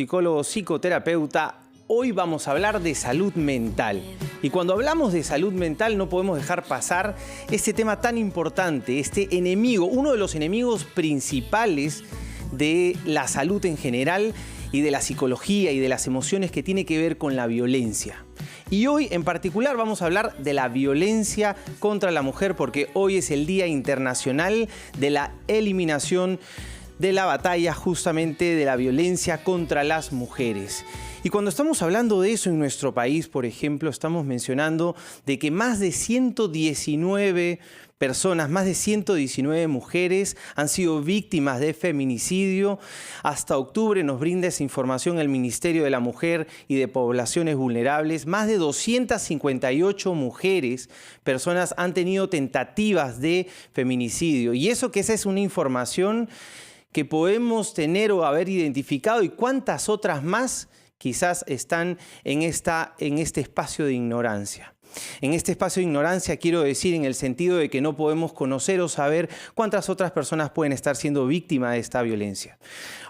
Psicólogo, psicoterapeuta. Hoy vamos a hablar de salud mental. Y cuando hablamos de salud mental no podemos dejar pasar este tema tan importante, este enemigo, uno de los enemigos principales de la salud en general y de la psicología y de las emociones, que tiene que ver con la violencia. Y hoy en particular vamos a hablar de la violencia contra la mujer, porque hoy es el Día Internacional de la Eliminación de la batalla justamente de la violencia contra las mujeres. Y cuando estamos hablando de eso en nuestro país, por ejemplo, estamos mencionando de que más de 119 personas, más de 119 mujeres han sido víctimas de feminicidio. Hasta octubre nos brinda esa información el Ministerio de la Mujer y de Poblaciones Vulnerables. Más de 258 mujeres, personas, han tenido tentativas de feminicidio. Y eso que esa es una información que podemos tener o haber identificado, y cuántas otras más quizás están en este espacio de ignorancia. En este espacio de ignorancia quiero decir en el sentido de que no podemos conocer o saber cuántas otras personas pueden estar siendo víctimas de esta violencia.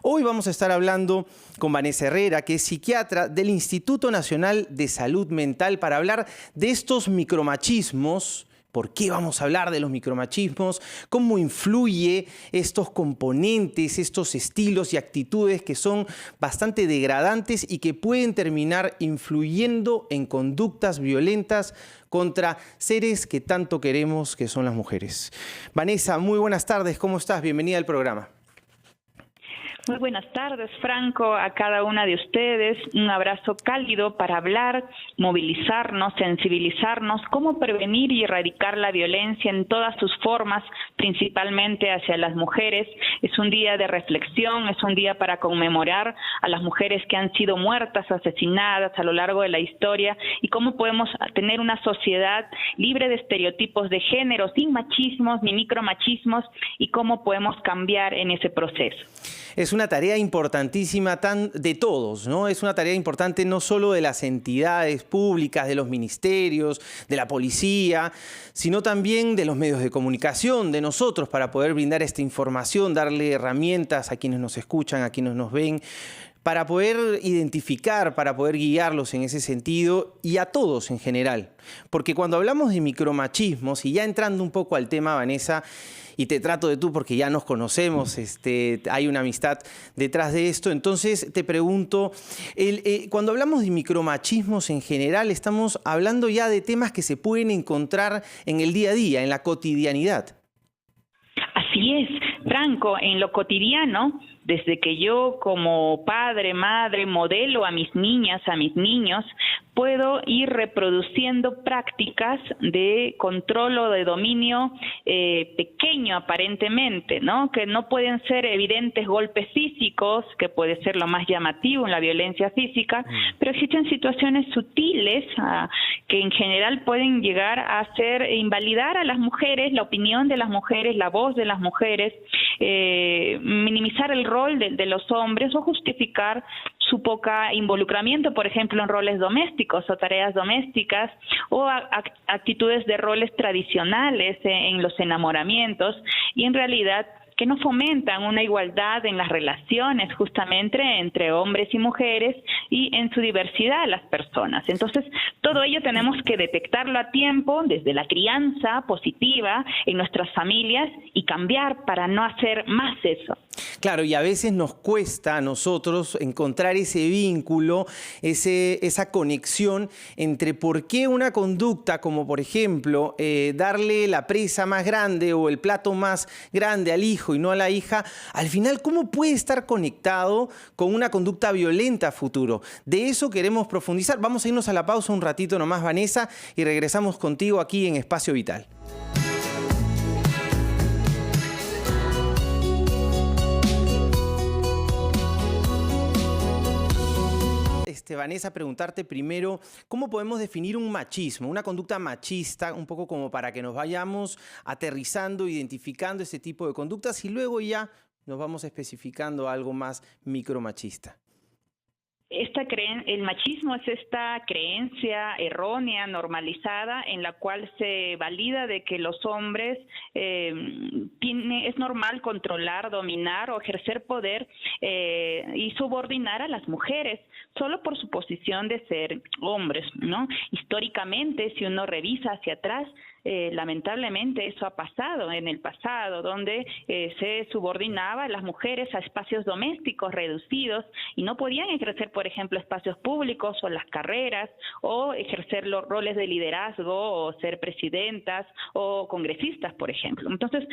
Hoy vamos a estar hablando con Vanessa Herrera, que es psiquiatra del Instituto Nacional de Salud Mental, para hablar de estos micromachismos. ¿Por qué vamos a hablar de los micromachismos? ¿Cómo influye estos componentes, estos estilos y actitudes que son bastante degradantes y que pueden terminar influyendo en conductas violentas contra seres que tanto queremos, que son las mujeres? Vanessa, muy buenas tardes. ¿Cómo estás? Bienvenida al programa. Muy buenas tardes, Franco, a cada una de ustedes. Un abrazo cálido para hablar, movilizarnos, sensibilizarnos, cómo prevenir y erradicar la violencia en todas sus formas, principalmente hacia las mujeres. Es un día de reflexión, es un día para conmemorar a las mujeres que han sido muertas, asesinadas a lo largo de la historia, y cómo podemos tener una sociedad libre de estereotipos de género, sin machismos ni micromachismos, y cómo podemos cambiar en ese proceso. Es una tarea importantísima de todos, ¿no? Es una tarea importante no solo de las entidades públicas, de los ministerios, de la policía, sino también de los medios de comunicación, de nosotros, para poder brindar esta información, darle herramientas a quienes nos escuchan, a quienes nos ven, para poder identificar, para poder guiarlos en ese sentido, y a todos en general. Porque cuando hablamos de micromachismos, y ya entrando un poco al tema, Vanessa, y te trato de tú porque ya nos conocemos, hay una amistad detrás de esto. Entonces te pregunto, cuando hablamos de micromachismos en general, estamos hablando ya de temas que se pueden encontrar en el día a día, en la cotidianidad. Así es, Franco, en lo cotidiano, desde que yo como padre, madre, modelo a mis niñas, a mis niños, puedo ir reproduciendo prácticas de control o de dominio pequeño aparentemente, ¿no? Que no pueden ser evidentes golpes físicos, que puede ser lo más llamativo en la violencia física, pero existen situaciones sutiles que en general pueden llegar a invalidar a las mujeres, la opinión de las mujeres, la voz de las mujeres, minimizar el rol de los hombres o justificar su poca involucramiento, por ejemplo, en roles domésticos o tareas domésticas, o actitudes de roles tradicionales en los enamoramientos, y en realidad que no fomentan una igualdad en las relaciones justamente entre hombres y mujeres y en su diversidad las personas. Entonces, todo ello tenemos que detectarlo a tiempo desde la crianza positiva en nuestras familias y cambiar para no hacer más eso. Claro, y a veces nos cuesta a nosotros encontrar ese vínculo, esa conexión entre por qué una conducta como, por ejemplo, darle la presa más grande o el plato más grande al hijo y no a la hija, al final, ¿cómo puede estar conectado con una conducta violenta a futuro? De eso queremos profundizar. Vamos a irnos a la pausa un ratito nomás, Vanessa, y regresamos contigo aquí en Espacio Vital. Vanessa, preguntarte primero, ¿cómo podemos definir un machismo, una conducta machista, un poco como para que nos vayamos aterrizando, identificando ese tipo de conductas, y luego ya nos vamos especificando algo más micromachista? El machismo es esta creencia errónea, normalizada, en la cual se valida de que los hombres es normal controlar, dominar o ejercer poder y subordinar a las mujeres solo por su posición de ser hombres, ¿no? Históricamente, si uno revisa hacia atrás, lamentablemente eso ha pasado en el pasado, donde se subordinaba a las mujeres a espacios domésticos reducidos y no podían ejercer, por ejemplo, espacios públicos o las carreras, o ejercer los roles de liderazgo, o ser presidentas o congresistas, por ejemplo. Entonces,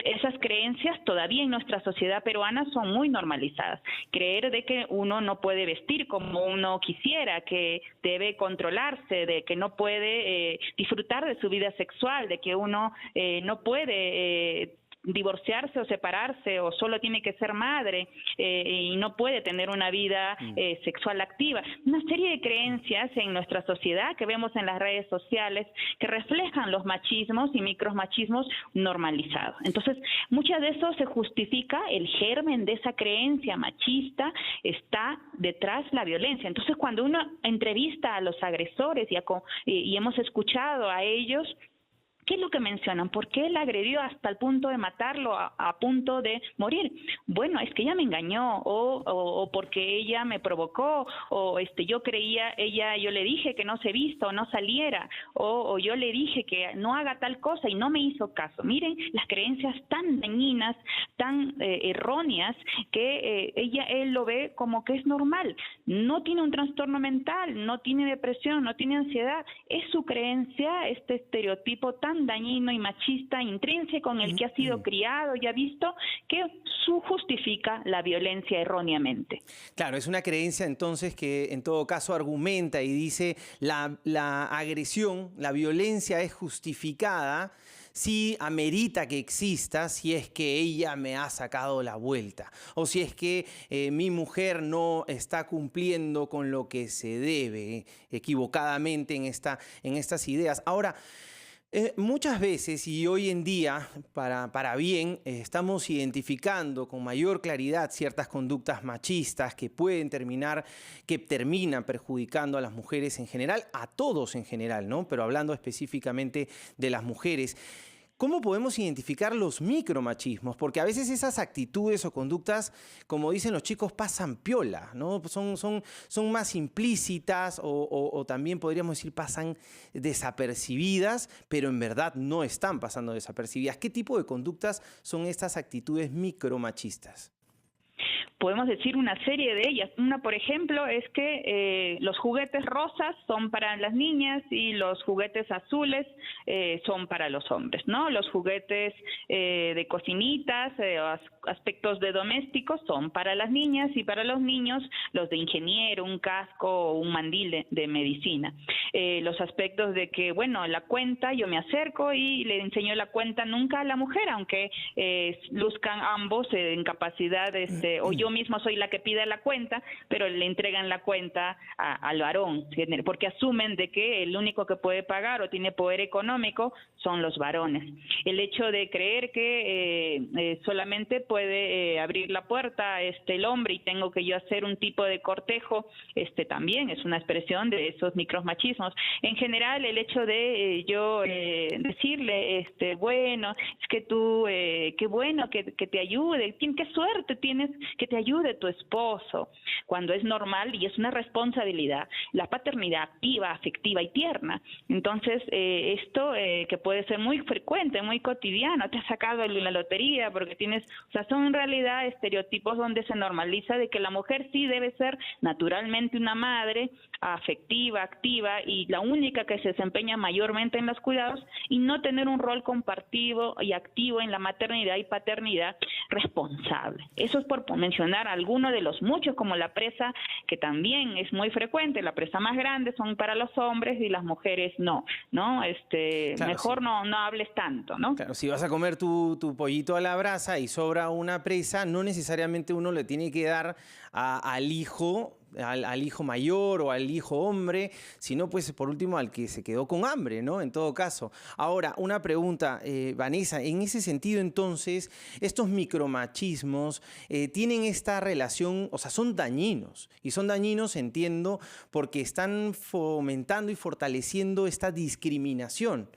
esas creencias todavía en nuestra sociedad peruana son muy normalizadas. Creer de que uno no puede vestir como uno quisiera, que debe controlarse, de que no puede disfrutar de su vida sexual, de que uno no puede divorciarse o separarse, o solo tiene que ser madre y no puede tener una vida sexual activa. Una serie de creencias en nuestra sociedad que vemos en las redes sociales que reflejan los machismos y micromachismos normalizados. Entonces, muchas de eso se justifica, el germen de esa creencia machista está detrás la violencia. Entonces, cuando uno entrevista a los agresores y hemos escuchado a ellos, ¿qué es lo que mencionan? ¿Por qué él agredió hasta el punto de matarlo, a punto de morir? Bueno, es que ella me engañó, o porque ella me provocó, o yo le dije que no se vista o no saliera, o yo le dije que no haga tal cosa y no me hizo caso. Miren las creencias tan dañinas, tan erróneas, que él lo ve como que es normal. No tiene un trastorno mental, no tiene depresión, no tiene ansiedad. Es su creencia, este estereotipo tan dañino y machista, intrínseco en el que ha sido criado y ha visto, que justifica la violencia erróneamente. Claro, es una creencia entonces que en todo caso argumenta y dice la agresión, la violencia es justificada si amerita que exista, si es que ella me ha sacado la vuelta, o si es que mi mujer no está cumpliendo con lo que se debe equivocadamente en estas ideas. Ahora, muchas veces y hoy en día, para bien, estamos identificando con mayor claridad ciertas conductas machistas que terminan perjudicando a las mujeres en general, a todos en general, ¿no? Pero hablando específicamente de las mujeres. ¿Cómo podemos identificar los micromachismos? Porque a veces esas actitudes o conductas, como dicen los chicos, pasan piola, ¿no? Son más implícitas o también podríamos decir pasan desapercibidas, pero en verdad no están pasando desapercibidas. ¿Qué tipo de conductas son estas actitudes micromachistas? Podemos decir una serie de ellas. Una, por ejemplo, es que los juguetes rosas son para las niñas y los juguetes azules son para los hombres, ¿no? Los juguetes de cocinitas, aspectos de domésticos son para las niñas, y para los niños los de ingeniero, un casco o un mandil de medicina. Los aspectos de que, bueno, la cuenta, yo me acerco y le enseño la cuenta nunca a la mujer, aunque luzcan ambos en capacidades, o yo mismo soy la que pide la cuenta, pero le entregan la cuenta al varón, porque asumen de que el único que puede pagar o tiene poder económico son los varones. El hecho de creer que solamente puede abrir la puerta el hombre y tengo que yo hacer un tipo de cortejo, también es una expresión de esos micromachismos. En general, el hecho de yo decirle, bueno, es que tú, qué bueno que te ayude, qué suerte tienes que te ayude tu esposo, cuando es normal y es una responsabilidad, la paternidad activa, afectiva y tierna. Entonces, esto que puede ser muy frecuente, muy cotidiano, te has sacado la lotería porque tienes, o sea, son en realidad estereotipos donde se normaliza de que la mujer sí debe ser naturalmente una madre afectiva, activa, y la única que se desempeña mayormente en los cuidados, y no tener un rol compartido y activo en la maternidad y paternidad responsable. Eso es por mencionar algunos de los muchos, como la presa, que también es muy frecuente. La presa más grande son para los hombres y las mujeres no, claro, mejor sí. No hables tanto, ¿no? Claro, si vas a comer tu pollito a la brasa y sobra una presa, no necesariamente uno le tiene que dar al hijo al hijo mayor o al hijo hombre, sino pues por último al que se quedó con hambre, ¿no? En todo caso. Ahora, una pregunta, Vanessa, en ese sentido entonces, estos micromachismos tienen esta relación, o sea, son dañinos, y son dañinos, entiendo, porque están fomentando y fortaleciendo esta discriminación.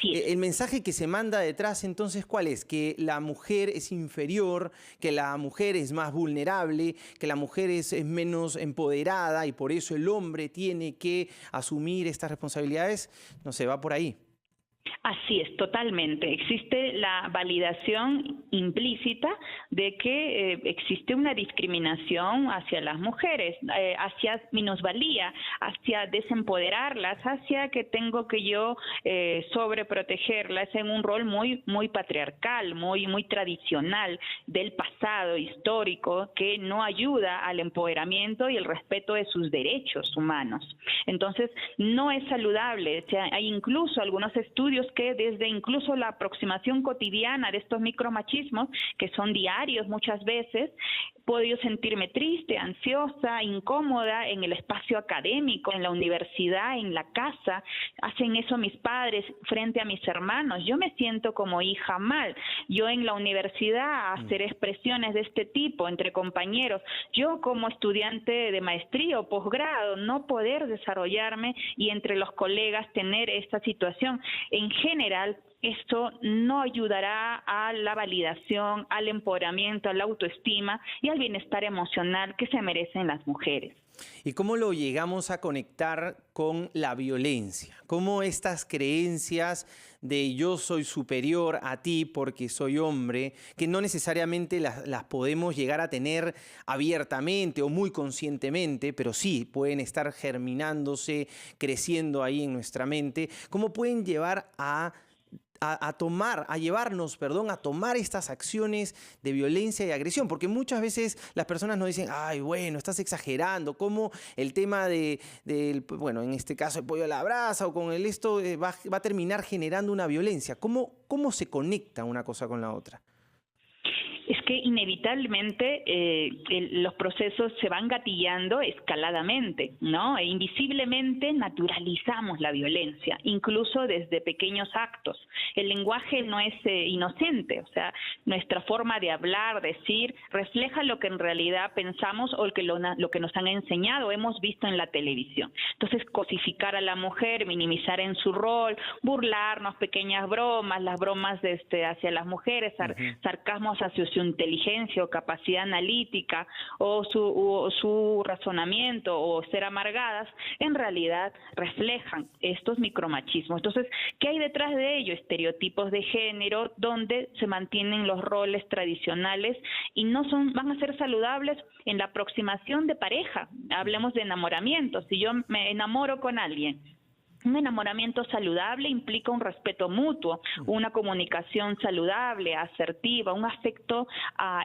El mensaje que se manda detrás, entonces, ¿cuál es? Que la mujer es inferior, que la mujer es más vulnerable, que la mujer es menos empoderada y por eso el hombre tiene que asumir estas responsabilidades. No sé, va por ahí. Así es, totalmente. Existe la validación implícita de que existe una discriminación hacia las mujeres, hacia minusvalía, hacia desempoderarlas, hacia que tengo que yo sobreprotegerlas en un rol muy patriarcal, muy tradicional del pasado histórico que no ayuda al empoderamiento y el respeto de sus derechos humanos. Entonces, no es saludable. O sea, hay incluso algunos estudios que desde incluso la aproximación cotidiana de estos micromachismos, que son diarios muchas veces, he podido sentirme triste, ansiosa, incómoda en el espacio académico, en la universidad, en la casa. Hacen eso mis padres frente a mis hermanos. Yo me siento como hija mal. Yo en la universidad hacer expresiones de este tipo entre compañeros. Yo como estudiante de maestría o posgrado no poder desarrollarme y entre los colegas tener esta situación. En general, esto no ayudará a la validación, al empoderamiento, a la autoestima y al bienestar emocional que se merecen las mujeres. ¿Y cómo lo llegamos a conectar con la violencia? ¿Cómo estas creencias de yo soy superior a ti porque soy hombre, que no necesariamente las podemos llegar a tener abiertamente o muy conscientemente, pero sí pueden estar germinándose, creciendo ahí en nuestra mente, cómo pueden llevar a llevarnos a tomar estas acciones de violencia y agresión? Porque muchas veces las personas nos dicen, ay, bueno, estás exagerando, cómo el tema bueno, en este caso el pollo a la brasa o con esto va a terminar generando una violencia. ¿Cómo se conecta una cosa con la otra? Es que inevitablemente los procesos se van gatillando escaladamente, ¿no? E invisiblemente naturalizamos la violencia, incluso desde pequeños actos. El lenguaje no es inocente, o sea, nuestra forma de hablar, decir, refleja lo que en realidad pensamos o lo que nos han enseñado, hemos visto en la televisión. Entonces, cosificar a la mujer, minimizar en su rol, burlarnos, pequeñas bromas, las bromas hacia las mujeres, sarcasmos hacia su inteligencia o capacidad analítica o su razonamiento o ser amargadas, en realidad reflejan estos micromachismos. Entonces, ¿qué hay detrás de ello? Estereotipos de género donde se mantienen los roles tradicionales y van a ser saludables en la aproximación de pareja. Hablemos de enamoramiento. Si yo me enamoro con alguien, un enamoramiento saludable implica un respeto mutuo, una comunicación saludable, asertiva, un afecto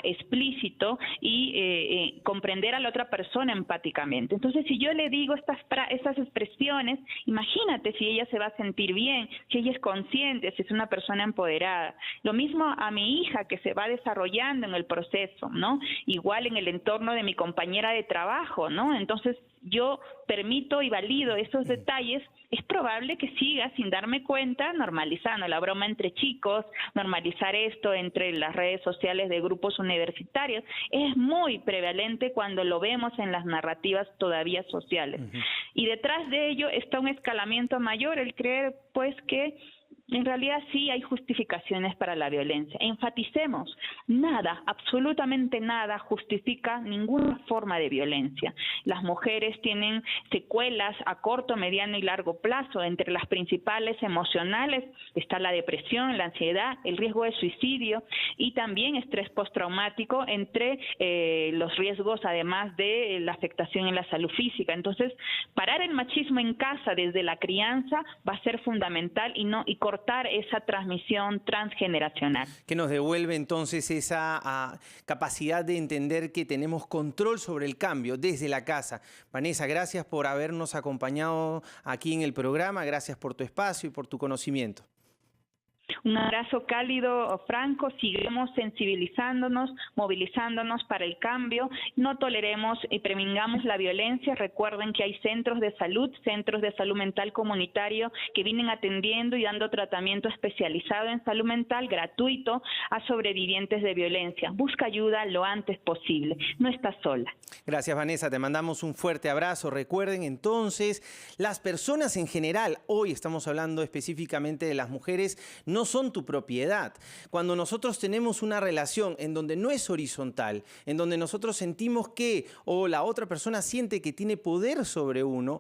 explícito y comprender a la otra persona empáticamente. Entonces, si yo le digo estas expresiones, imagínate si ella se va a sentir bien, si ella es consciente, si es una persona empoderada. Lo mismo a mi hija que se va desarrollando en el proceso, ¿no? Igual en el entorno de mi compañera de trabajo, ¿no? Entonces, yo permito y valido esos detalles, es probable que siga sin darme cuenta normalizando la broma entre chicos, normalizar esto entre las redes sociales de grupos universitarios. Es muy prevalente cuando lo vemos en las narrativas todavía sociales. Y detrás de ello está un escalamiento mayor, el creer pues que en realidad sí hay justificaciones para la violencia. Enfaticemos, nada, absolutamente nada justifica ninguna forma de violencia. Las mujeres tienen secuelas a corto, mediano y largo plazo. Entre las principales emocionales está la depresión, la ansiedad, el riesgo de suicidio y también estrés postraumático, entre los riesgos además de la afectación en la salud física. Entonces, parar el machismo en casa desde la crianza va a ser fundamental y cortar esa transmisión transgeneracional. Que nos devuelve entonces esa capacidad de entender que tenemos control sobre el cambio desde la casa. Vanessa, gracias por habernos acompañado aquí en el programa, gracias por tu espacio y por tu conocimiento. Un abrazo cálido, Franco. Sigamos sensibilizándonos, movilizándonos para el cambio. No toleremos y prevengamos la violencia. Recuerden que hay centros de salud mental comunitario que vienen atendiendo y dando tratamiento especializado en salud mental gratuito a sobrevivientes de violencia. Busca ayuda lo antes posible. No estás sola. Gracias, Vanessa. Te mandamos un fuerte abrazo. Recuerden entonces, las personas en general, hoy estamos hablando específicamente de las mujeres, no son tu propiedad. Cuando nosotros tenemos una relación en donde no es horizontal, en donde nosotros sentimos que, o la otra persona siente que tiene poder sobre uno,